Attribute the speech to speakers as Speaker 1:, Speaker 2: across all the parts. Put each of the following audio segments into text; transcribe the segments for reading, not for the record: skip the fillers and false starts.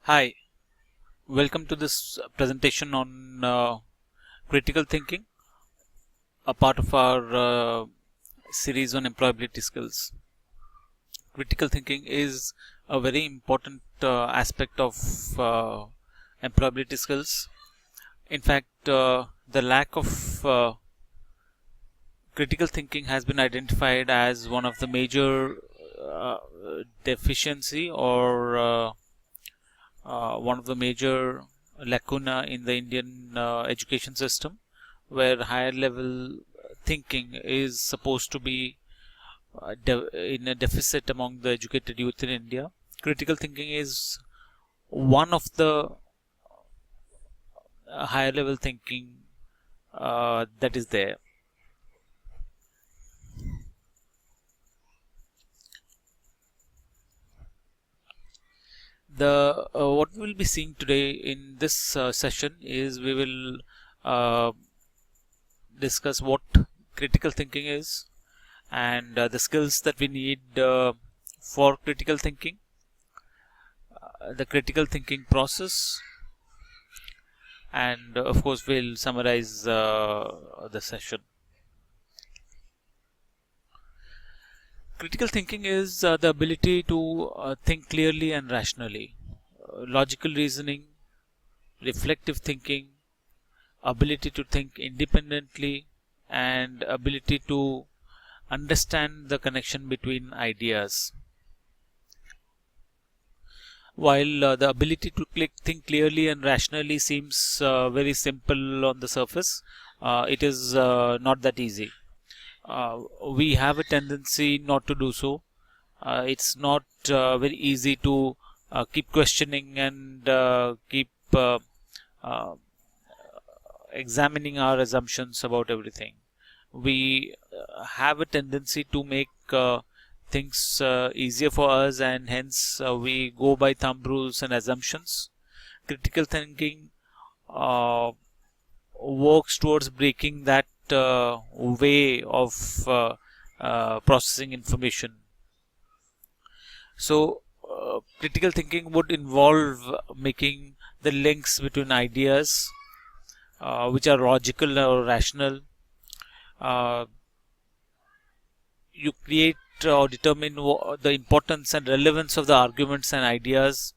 Speaker 1: Hi, welcome to this presentation on critical thinking, a part of our series on employability skills. Critical thinking is a very important aspect of employability skills. In fact, the lack of critical thinking has been identified as one of the major uh, deficiency or one of the major lacuna in the Indian education system, where higher level thinking is supposed to be in a deficit among the educated youth in India. Critical thinking is one of the higher level thinking that is there. The what we will be seeing today in this session is we will uh, discuss what critical thinking is and the skills that we need for critical thinking, the critical thinking process, and of course we'll summarize the session. Critical thinking is the ability to think clearly and rationally. Logical reasoning, reflective thinking, ability to think independently, and ability to understand the connection between ideas. While the ability to think clearly and rationally seems very simple on the surface, it is not that easy. We have a tendency not to do so. It's not very easy to keep questioning and keep uh, examining our assumptions about everything. We have a tendency to make things easier for us, and hence we go by thumb rules and assumptions. Critical thinking uh, works towards breaking that way of processing information. So, critical thinking would involve making the links between ideas which are logical or rational. Uh, you create or determine the importance and relevance of the arguments and ideas.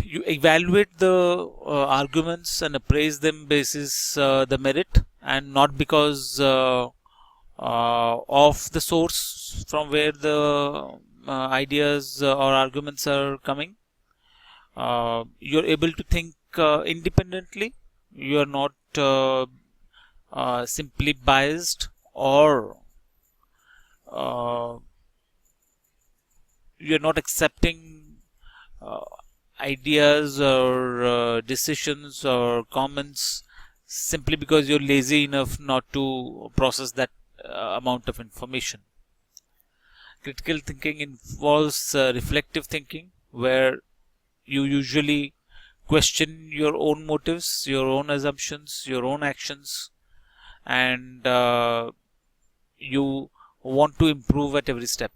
Speaker 1: You evaluate the arguments and appraise them basis the merit, and not because of the source from where the ideas or arguments are coming. You're able to think independently. You are not simply biased, or uh, you're not accepting uh, ideas or decisions or comments simply because you're lazy enough not to process that amount of information. Critical thinking involves reflective thinking, where you usually question your own motives, your own assumptions, your own actions, and you want to improve at every step.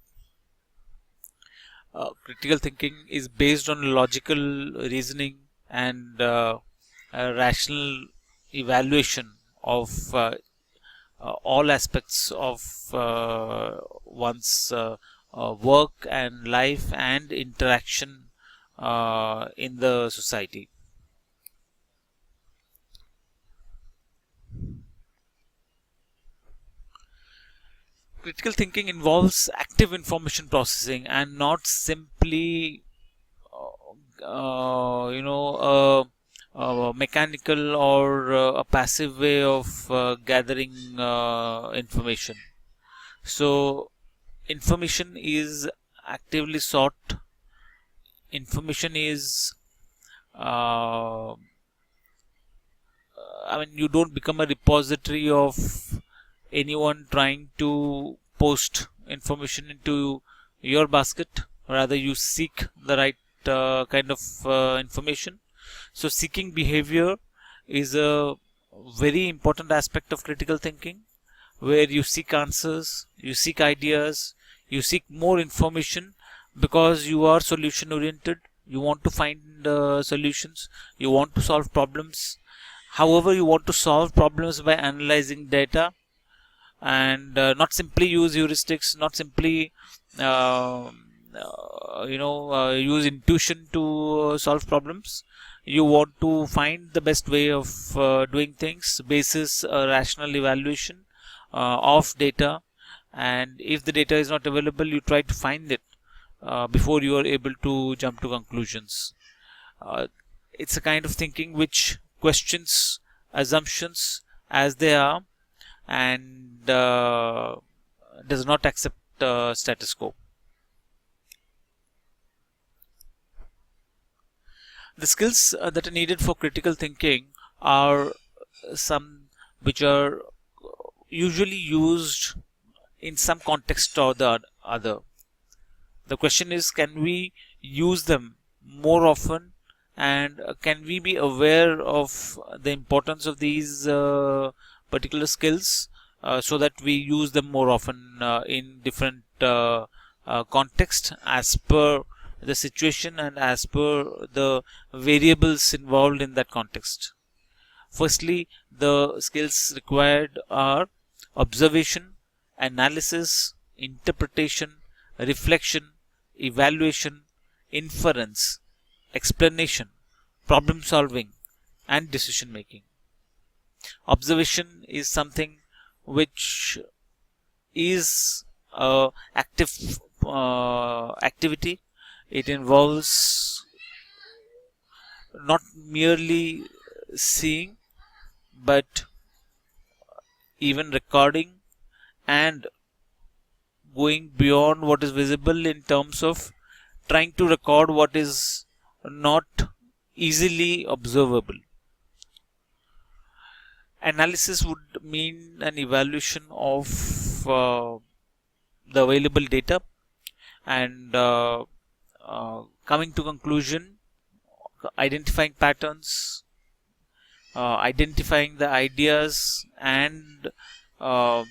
Speaker 1: Critical thinking is based on logical reasoning and a rational evaluation of all aspects of one's work and life and interaction in the society. Critical thinking involves active information processing and not simply, a mechanical or a passive way of gathering information. So, information is actively sought. Information is, uh, you don't become a repository of anyone trying to post information into your basket. Rather, you seek the right kind of information. So, seeking behavior is a very important aspect of critical thinking, where you seek answers, you seek ideas, you seek more information because you are solution oriented. You want to find solutions, you want to solve problems. However, you want to solve problems by analyzing data, and not simply use heuristics, not simply use intuition to solve problems. You want to find the best way of doing things basis a rational evaluation of data, and if the data is not available, you try to find it before you are able to jump to conclusions. uh, it's a kind of thinking which questions assumptions as they are, and does not accept status quo. The skills that are needed for critical thinking are some which are usually used in some context or the other. The question is, can we use them more often, and can we be aware of the importance of these particular skills so that we use them more often in different context as per the situation and as per the variables involved in that context. Firstly, the skills required are observation, analysis, interpretation, reflection, evaluation, inference, explanation, problem solving, and decision making. Observation is something which is active activity. It involves not merely seeing, but even recording and going beyond what is visible in terms of trying to record what is not easily observable. Analysis would mean an evaluation of the available data, and coming to conclusion, identifying patterns, identifying the ideas, and uh,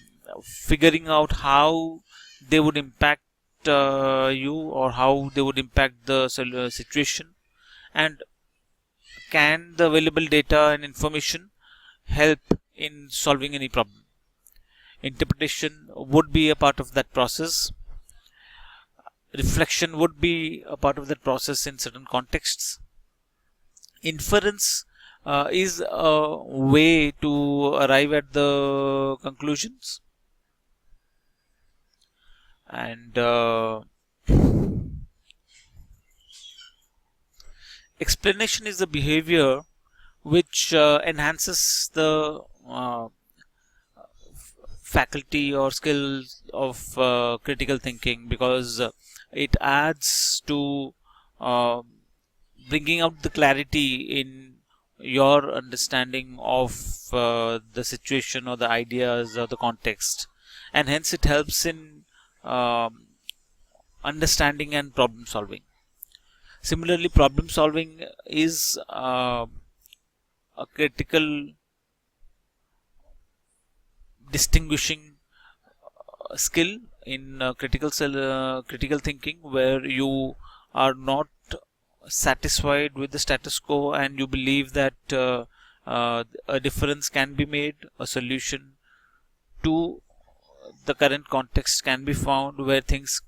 Speaker 1: figuring out how they would impact you, or how they would impact the situation, and can the available data and information help in solving any problem. Interpretation would be a part of that process. Reflection would be a part of that process in certain contexts. Inference is a way to arrive at the conclusions, and explanation is the behavior which enhances the faculty or skills of critical thinking, because it adds to uh, bringing out the clarity in your understanding of the situation or the ideas or the context, and hence it helps in um, understanding and problem solving. Similarly, problem solving is a critical distinguishing skill in critical thinking, where you are not satisfied with the status quo and you believe that a difference can be made, a solution to the current context can be found, where things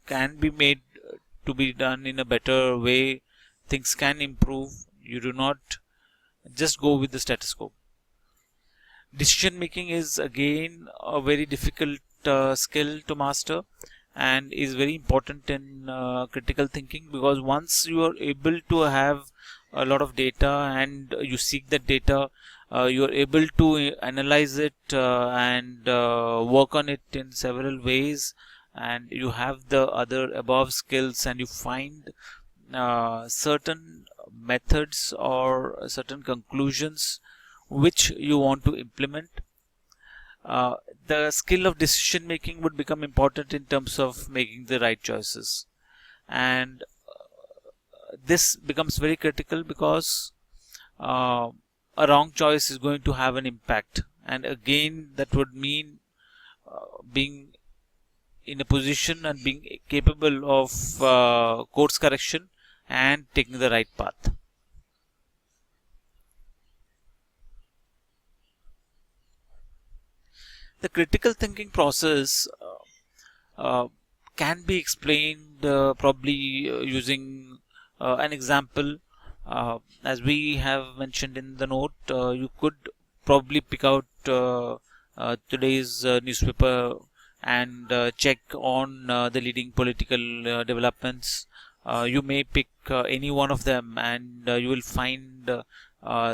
Speaker 1: can be made to be done in a better way, things can improve. You do not just go with the status quo. Decision making is again a very difficult skill to master, and is very important in critical thinking, because once you are able to have a lot of data and you seek that data, you are able to analyze it and work on it in several ways, and you have the other above skills, and you find certain methods or certain conclusions which you want to implement. The skill of decision making would become important in terms of making the right choices, and this becomes very critical because a wrong choice is going to have an impact, and again that would mean being in a position and being capable of course correction and taking the right path. The critical thinking process can be explained probably using an example. As we have mentioned in the note, you could probably pick out today's newspaper and check on the leading political developments. You may pick any one of them, and you will find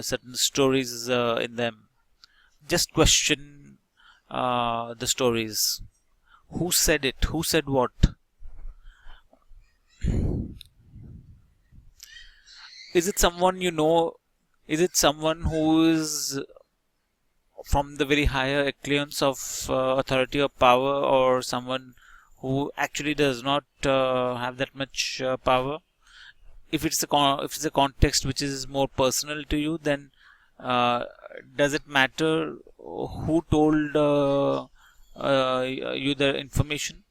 Speaker 1: certain stories in them. Just question the stories. Who said it? Who said what? Is it someone you know? Is it someone who is from the very higher echelons of authority or power, or someone who actually does not have that much power? If it's a context which is more personal to you, then does it matter who told you the information?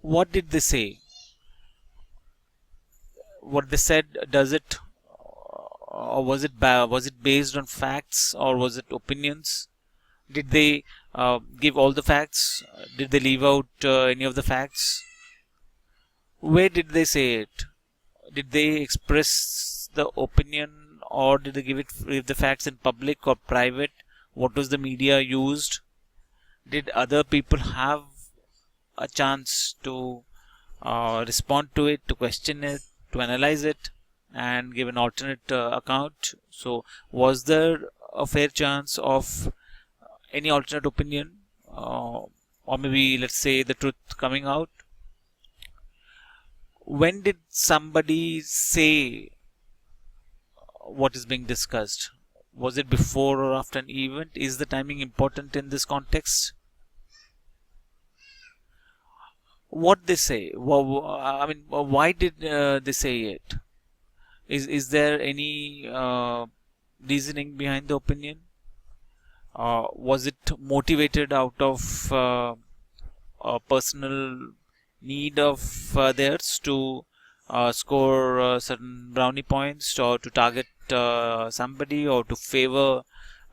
Speaker 1: What did they say? What they said, does it, or was it based on facts, or was it opinions? Did they give all the facts? Did they leave out any of the facts? Where did they say it? Did they express the opinion, or did they give the facts in public or private? What was the media used? Did other people have a chance to respond to it, to question it, to analyze it, and give an alternate account? So, was there a fair chance of any alternate opinion, or maybe let's say the truth coming out? When did somebody say what is being discussed? Was it before or after an event? Is the timing important in this context? What they say? Why did they say it? Is there any reasoning behind the opinion? Was it motivated out of a personal need of theirs to score certain brownie points, or to target somebody, or to favor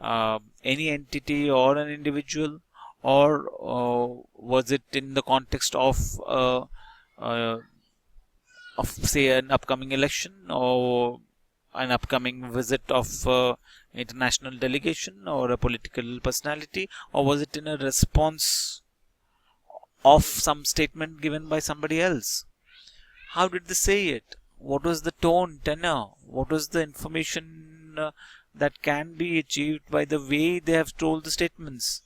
Speaker 1: any entity or an individual? Or was it in the context of say an upcoming election, or an upcoming visit of international delegation, or a political personality? Or was it in a response of some statement given by somebody else? How did they say it? What was the tone, tenor? What was the information that can be achieved by the way they have told the statements?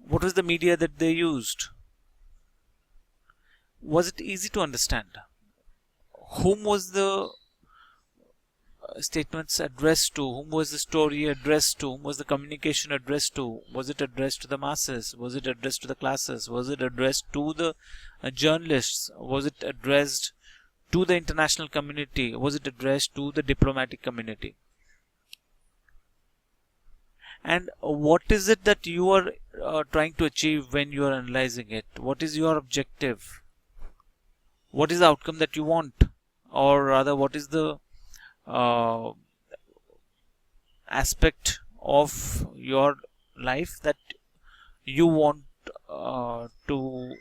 Speaker 1: What was the media that they used? Was it easy to understand? Whom was the statements addressed to? Whom was the story addressed to? Whom was the communication addressed to? Was it addressed to the masses? Was it addressed to the classes? Was it addressed to the journalists? Was it addressed to the international community? Was it addressed to the diplomatic community? And what is it that you are trying to achieve when you are analyzing it? What is your objective? What is the outcome that you want? Or rather, what is the aspect of your life that you want to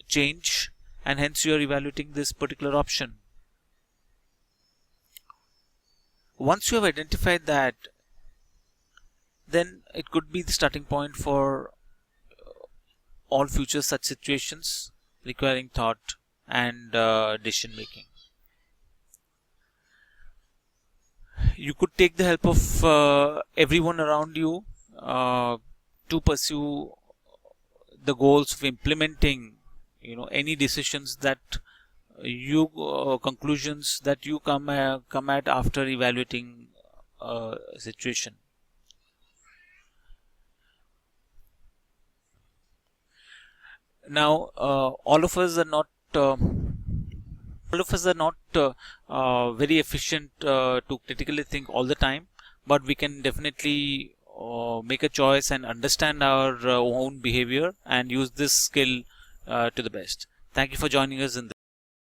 Speaker 1: change, and hence you are evaluating this particular option? Once you have identified that, then it could be the starting point for all future such situations requiring thought and decision making. You could take the help of everyone around you to pursue the goals of implementing, any decisions that you conclusions that you come at after evaluating a situation. Now, all of us are not very efficient to critically think all the time, but we can definitely make a choice and understand our own behavior and use this skill to the best. Thank you for joining us in